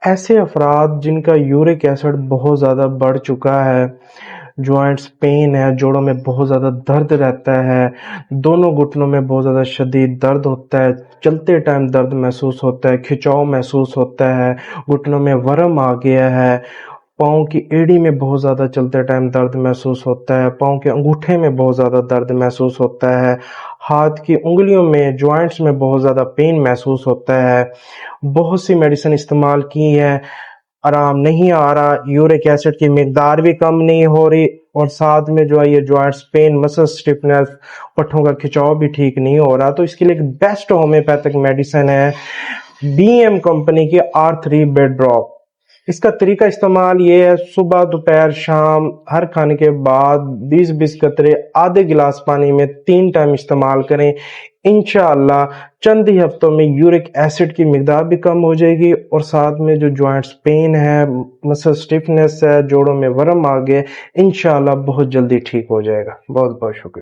ایسے افراد جن کا یورک ایسڈ بہت زیادہ بڑھ چکا ہے، جوائنٹس پین ہے، جوڑوں میں بہت زیادہ درد رہتا ہے، دونوں گھٹنوں میں بہت زیادہ شدید درد ہوتا ہے، چلتے ٹائم درد محسوس ہوتا ہے، کھچاؤ محسوس ہوتا ہے، گھٹنوں میں ورم آ گیا ہے، پاؤں کی ایڑی میں بہت زیادہ چلتے ٹائم درد محسوس ہوتا ہے، پاؤں کے انگوٹھے میں بہت زیادہ درد محسوس ہوتا ہے، ہاتھ کی انگلیوں میں جوائنٹس میں بہت زیادہ پین محسوس ہوتا ہے، بہت سی میڈیسن استعمال کی ہے، آرام نہیں آ رہا، یورک ایسڈ کی مقدار بھی کم نہیں ہو رہی، اور ساتھ میں جو ہے یہ جوائنٹس پین، مسل سٹفنس، پٹھوں کا کھچاؤ بھی ٹھیک نہیں ہو رہا۔ تو اس کے لیے ایک بیسٹ ہومیوپیتھک میڈیسن ہے بی ایم کمپنی کی R3 بیڈ ڈراپ۔ اس کا طریقہ استعمال یہ ہے، صبح دوپہر شام ہر کھانے کے بعد 20-20 قطرے آدھے گلاس پانی میں 3 ٹائم استعمال کریں۔ انشاءاللہ چند ہی ہفتوں میں یورک ایسڈ کی مقدار بھی کم ہو جائے گی، اور ساتھ میں جو جوائنٹس پین ہے، مسل سٹفنس ہے، جوڑوں میں ورم آ گئے، انشاءاللہ بہت جلدی ٹھیک ہو جائے گا۔ بہت بہت شکریہ۔